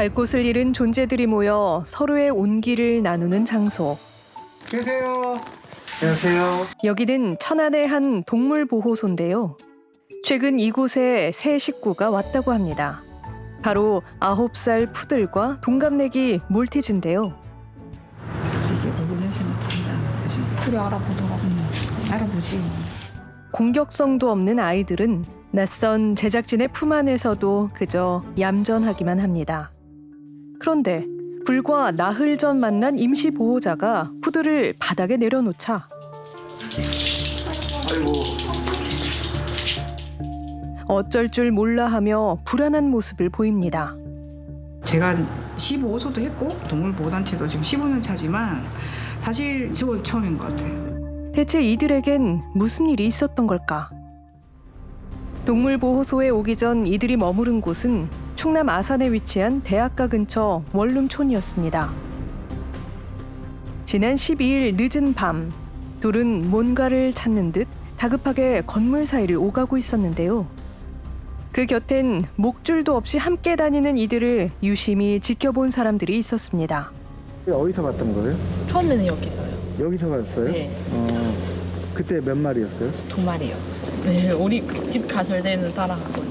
갈 곳을 잃은 존재들이 모여 서로의 온기를 나누는 장소. 계세요. 안녕하세요. 여기는 천안의 한 동물보호소인데요. 최근 이곳에 새 식구가 왔다고 합니다. 바로 9살 푸들과 동갑내기 몰티즈인데요. 이게 얼굴 냄새 맡는다. 둘이 알아보더라고. 알아보지. 공격성도 없는 아이들은 낯선 제작진의 품 안에서도 그저 얌전하기만 합니다. 그런데 불과 나흘 전 만난 임시 보호자가 푸들을 바닥에 내려놓자 아이고. 어쩔 줄 몰라 하며 불안한 모습을 보입니다. 제가 15호소도 했고 동물보호단체도 지금 15년 차지만 사실 지금 처음인 것 같아요. 대체 이들에겐 무슨 일이 있었던 걸까? 동물보호소에 오기 전 이들이 머무른 곳은 충남 아산에 위치한 대학가 근처 원룸촌이었습니다. 지난 12일 늦은 밤, 둘은 뭔가를 찾는 듯 다급하게 건물 사이를 오가고 있었는데요. 그 곁엔 목줄도 없이 함께 다니는 이들을 유심히 지켜본 사람들이 있었습니다. 어디서 봤던 거예요? 처음에는 여기서요. 여기서 봤어요? 네. 그때 몇 마리였어요? 2마리요. 네, 우리 집 가설 때는 따라가고.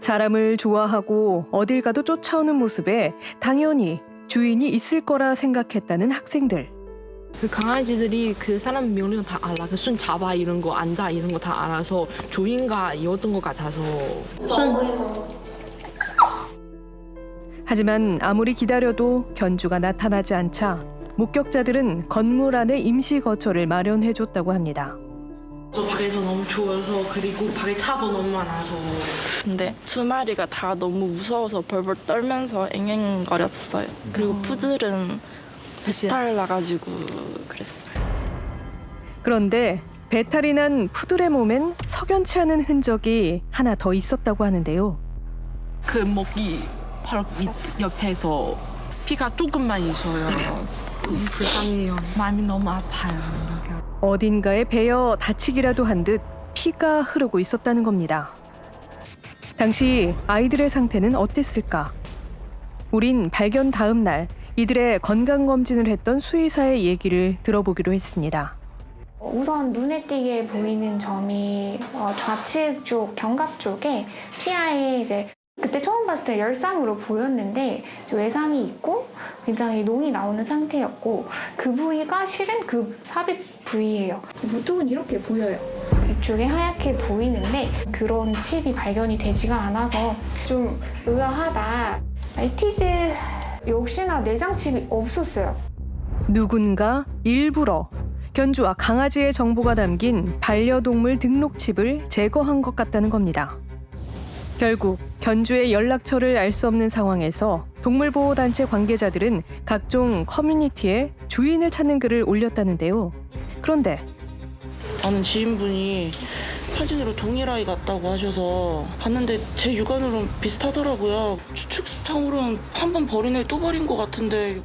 사람을 좋아하고 어딜 가도 쫓아오는 모습에 당연히 주인이 있을 거라 생각했다는 학생들. 그 강아지들이 그 사람 명령 다 알아. 그 순 잡아 이런 거 앉아 이런 거 다 알아서 주인가이었던 것 같아서. 하지만 아무리 기다려도 견주가 나타나지 않자 목격자들은 건물 안에 임시 거처를 마련해줬다고 합니다. 저 밖에서 너무 추워서 그리고 밖에 차도 너무 많아서. 근데 2마리가 다 너무 무서워서 벌벌 떨면서 앵앵거렸어요. 그리고 푸들은 배탈 나가지고 그랬어요. 그런데 배탈이 난 푸들의 몸엔 석연치 않은 흔적이 하나 더 있었다고 하는데요. 그 목이 바로 밑 옆에서 피가 조금만 있어요. 불쌍해요. 마음이 너무 아파요. 어딘가에 베어 다치기라도 한 듯 피가 흐르고 있었다는 겁니다. 당시 아이들의 상태는 어땠을까? 우린 발견 다음 날 이들의 건강검진을 했던 수의사의 얘기를 들어보기로 했습니다. 우선 눈에 띄게 보이는 점이 좌측 쪽 견갑 쪽에 피아에 이제 그때 처음 봤을 때 열상으로 보였는데 외상이 있고 굉장히 농이 나오는 상태였고 그 부위가 실은 그 삽입 부위예요. 물통은 이렇게 보여요. 이쪽에 하얗게 보이는데 그런 칩이 발견이 되지가 않아서 좀 의아하다. 말티즈 역시나 내장칩이 없었어요. 누군가 일부러 견주와 강아지의 정보가 담긴 반려동물 등록칩을 제거한 것 같다는 겁니다. 결국 견주의 연락처를 알 수 없는 상황에서 동물보호단체 관계자들은 각종 커뮤니티에 주인을 찾는 글을 올렸다는데요. 그런데 아는 지인분이 사진으로 동일아이 같다고 하셔서 봤는데 제 육안으로는 비슷하더라고요. 추측상으로는 한 번 버린 애 또 버린 것 같은데.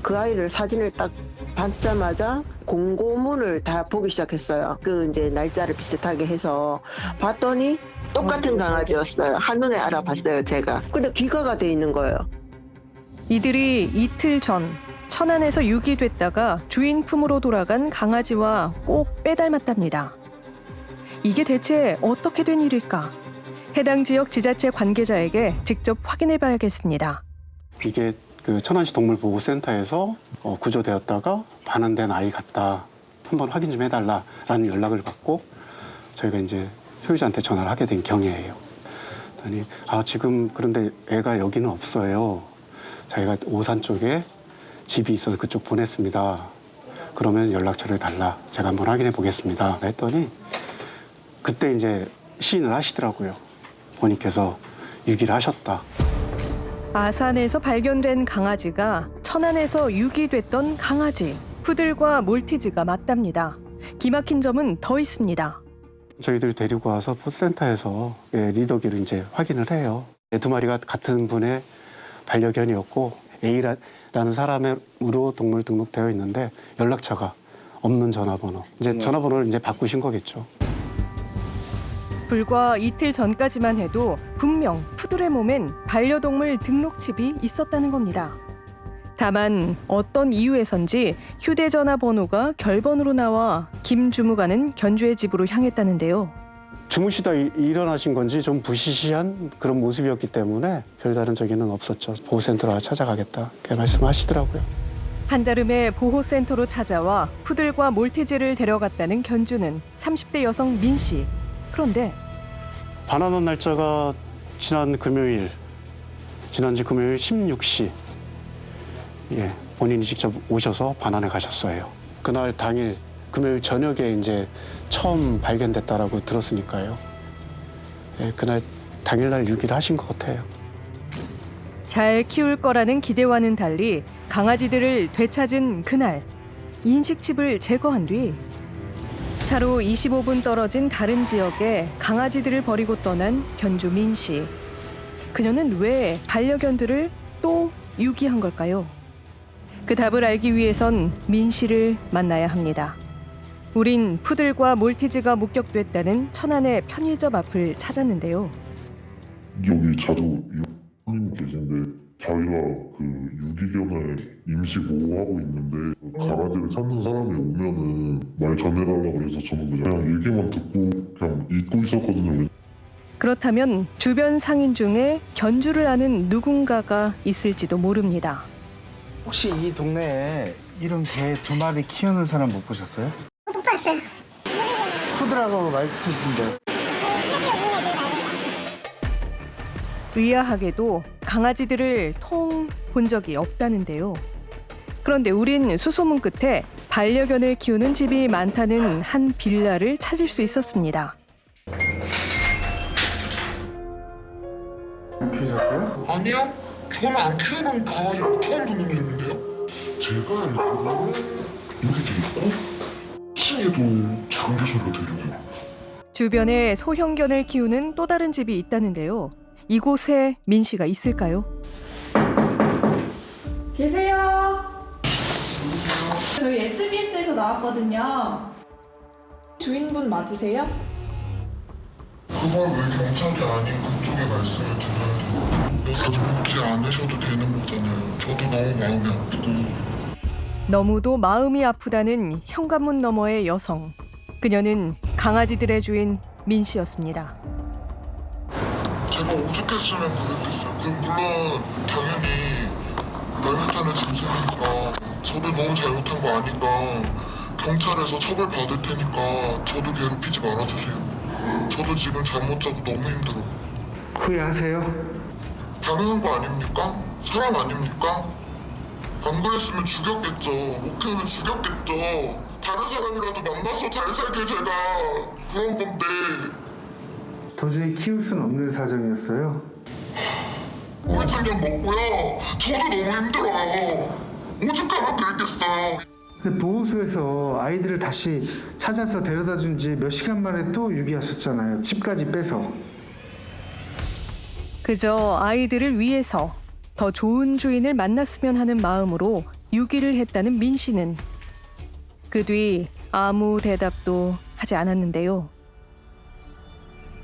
그 아이를 사진을 딱 받자마자 공고문을 다 보기 시작했어요. 그 이제 날짜를 비슷하게 해서 봤더니 똑같은 강아지였어요. 한눈에 알아봤어요, 제가. 근데 귀가가 돼 있는 거예요. 이들이 이틀 전 천안에서 유기됐다가 주인 품으로 돌아간 강아지와 꼭 빼닮았답니다. 이게 대체 어떻게 된 일일까? 해당 지역 지자체 관계자에게 직접 확인해 봐야겠습니다. 이게 그 천안시 동물보호센터에서 구조되었다가 반환된 아이 같다. 한번 확인 좀 해달라라는 연락을 받고 저희가 이제 소유자한테 전화를 하게 된 경위예요. 그랬더니 지금 그런데 애가 여기는 없어요. 자기가 오산 쪽에 집이 있어서 그쪽 보냈습니다. 그러면 연락처를 달라. 제가 한번 확인해 보겠습니다. 했더니 그때 이제 시인을 하시더라고요. 본인께서 유기를 하셨다. 아산에서 발견된 강아지가 천안에서 유기됐던 강아지, 푸들과 몰티즈가 맞답니다. 기막힌 점은 더 있습니다. 저희들 데리고 와서 포센터에서 리더기를 이제 확인을 해요. 2마리가 같은 분의 반려견이었고 A라는 사람으로 동물 등록되어 있는데 연락처가 없는 전화번호. 이제 전화번호를 이제 바꾸신 거겠죠. 불과 이틀 전까지만 해도 분명 푸들의 몸엔 반려동물 등록칩이 있었다는 겁니다. 다만 어떤 이유에선지 휴대전화 번호가 결번으로 나와 김 주무관은 견주의 집으로 향했다는데요. 주무시다 일어나신 건지 좀 부시시한 그런 모습이었기 때문에 별다른 적에는 없었죠. 보호센터로 찾아가겠다 그렇게 말씀하시더라고요. 한달음에 보호센터로 찾아와 푸들과 몰티즈를 데려갔다는 견주는 30대 여성 민 씨. 그런데 반환원 날짜가 지난주 금요일 16시 본인이 직접 오셔서 반환에 가셨어요. 그날 당일 금요일 저녁에 이제 처음 발견됐다라고 들었으니까요. 그날 당일날 유기를 하신 것 같아요. 잘 키울 거라는 기대와는 달리 강아지들을 되찾은 그날 인식칩을 제거한 뒤 차로 25분 떨어진 다른 지역에 강아지들을 버리고 떠난 견주 민 씨. 그녀는 왜 반려견들을 또 유기한 걸까요? 그 답을 알기 위해선 민 씨를 만나야 합니다. 우린 푸들과 몰티즈가 목격됐다는 천안의 편의점 앞을 찾았는데요. 여기 자주 유기견 계신데 자기가 그 유기견을 임시 보호하고 있는데 강아지를 찾는 사람이 오면은 말 전해달라고 그래서 저는 그냥 얘기만 듣고 그냥 잊고 있었거든요. 그렇다면 주변 상인 중에 견주를 아는 누군가가 있을지도 모릅니다. 혹시 이 동네에 이런 개 2마리 키우는 사람 못 보셨어요? 못 봤어요. 푸드라고 말투신데. 의아하게도 강아지들을 통 본 적이 없다는데요. 그런데 우린 수소문 끝에 반려견을 키우는 집이 많다는 한 빌라를 찾을 수 있었습니다. 키우셨어요? 아니요. 저는 안 키우는 강아지 처음 듣는 이름인데요. 제가 알기로는 여기 있고 2층에도 작은 개소리가 들리고 주변에 소형견을 키우는 또 다른 집이 있다는데요. 이곳에 민 씨가 있을까요? 계세요? 저희 SBS에서 나왔거든요. 주인분 맞으세요? 그걸 왜 경찰이 아닌 그쪽에 말씀을 드려야 돼요? 여기서 묻지 않으셔도 되는 거잖아요. 저도 너무 마음이 아프고 너무도 마음이 아프다는 현관문 너머의 여성. 그녀는 강아지들의 주인 민 씨였습니다. 제가 오죽했으면 그랬겠어요. 물론 당연히 멸met하는 짐승이니까 저도 너무 잘못한 거 아니까 경찰에서 처벌 받을 테니까 저도 괴롭히지 말아주세요. 저도 지금 잠 못 자고 너무 힘들어요. 후회하세요? 당연한 거 아닙니까? 사람 아닙니까? 안 그랬으면 죽였겠죠. 못 키우면 죽였겠죠. 다른 사람이라도 만나서 잘 살게 제가 그런 건데 도저히 키울 순 없는 사정이었어요? 우울증약 먹고요. 저도 너무 힘들어요. 오죽하면 그랬겠어요. 근데 보호소에서 아이들을 다시 찾아서 데려다 준 지 몇 시간 만에 또 유기하셨잖아요. 칩까지 빼서. 그저 아이들을 위해서 더 좋은 주인을 만났으면 하는 마음으로 유기를 했다는 민 씨는 그 뒤 아무 대답도 하지 않았는데요.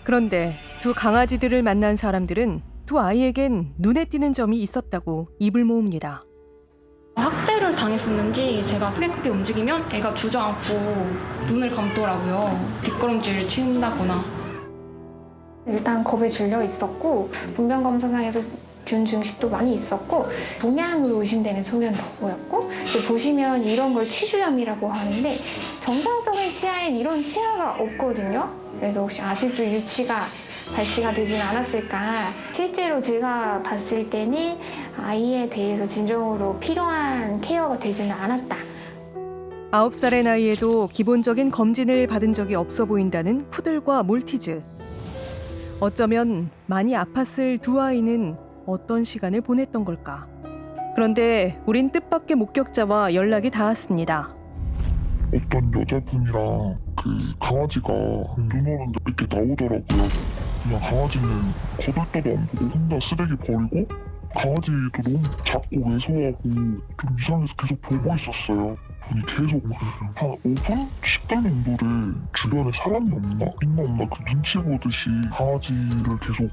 그런데 두 강아지들을 만난 사람들은 두 아이에겐 눈에 띄는 점이 있었다고 입을 모읍니다. 학대를 당했었는지 제가 크게 움직이면 애가 주저앉고 눈을 감더라고요. 뒷걸음질 친다거나. 일단 겁에 질려 있었고 분변검사상에서 균 증식도 많이 있었고 동양으로 의심되는 소견도 보였고 보시면 이런 걸 치주염이라고 하는데 정상적인 치아엔 이런 치아가 없거든요. 그래서 혹시 아직도 유치가 발치가 되진 않았을까. 실제로 제가 봤을 때는 아이에 대해서 진정으로 필요한 케어가 되지는 않았다. 9살의 나이에도 기본적인 검진을 받은 적이 없어 보인다는 푸들과 몰티즈. 어쩌면 많이 아팠을 두 아이는 어떤 시간을 보냈던 걸까? 그런데 우린 뜻밖의 목격자와 연락이 닿았습니다. 어떤 여자분이랑 그 강아지가 눈 오는데 이렇게 나오더라고요. 그냥 강아지는 거들떠도 안 보고 혼자 쓰레기 버리고 강아지도 너무 작고 왜소하고 좀 이상해서 계속 보고 있었어요. 분이 계속 한 5분? 10분 정도를 주변에 사람이 없나 그 눈치 보듯이 강아지를 계속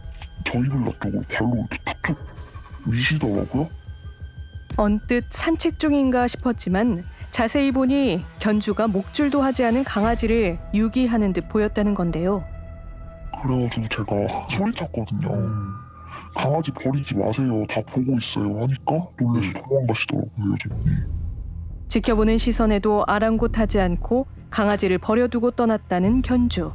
저희 빌라 쪽으로 발로 이렇게 툭툭 미시더라고요. 언뜻 산책 중인가 싶었지만 자세히 보니 견주가 목줄도 하지 않은 강아지를 유기하는 듯 보였다는 건데요. 그래가지고 제가 소리쳤거든요. 강아지 버리지 마세요. 다 보고 있어요. 하니까 놀라서 도망가시더라고요. 여전히. 지켜보는 시선에도 아랑곳하지 않고 강아지를 버려두고 떠났다는 견주.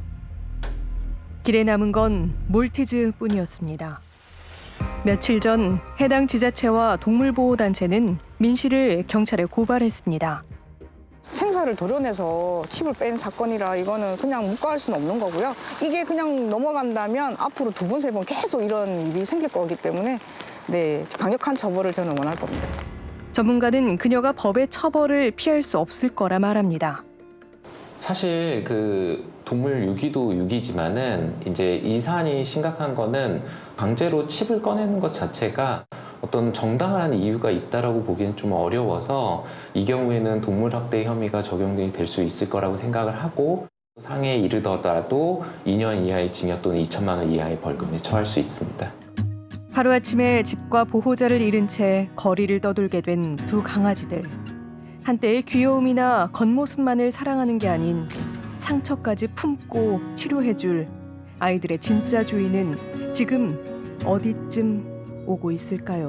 길에 남은 건 몰티즈뿐이었습니다. 며칠 전 해당 지자체와 동물보호단체는 민 씨를 경찰에 고발했습니다. 생사를 도려내서 칩을 뺀 사건이라 이거는 그냥 묵과할 수는 없는 거고요. 이게 그냥 넘어간다면 앞으로 2번, 3번 계속 이런 일이 생길 거기 때문에 네, 강력한 처벌을 저는 원할 겁니다. 전문가는 그녀가 법의 처벌을 피할 수 없을 거라 말합니다. 사실 그 동물 유기도 유기지만은 이제 이 사안이 심각한 거는 강제로 칩을 꺼내는 것 자체가 어떤 정당한 이유가 있다라고 보기는 좀 어려워서 이 경우에는 동물학대 혐의가 적용이 될 수 있을 거라고 생각을 하고 상해에 이르더라도 2년 이하의 징역 또는 2천만 원 이하의 벌금에 처할 수 있습니다. 하루아침에 집과 보호자를 잃은 채 거리를 떠돌게 된 두 강아지들. 한때의 귀여움이나 겉모습만을 사랑하는 게 아닌 상처까지 품고 치료해줄 아이들의 진짜 주인은 지금 어디쯤 오고 있을까요?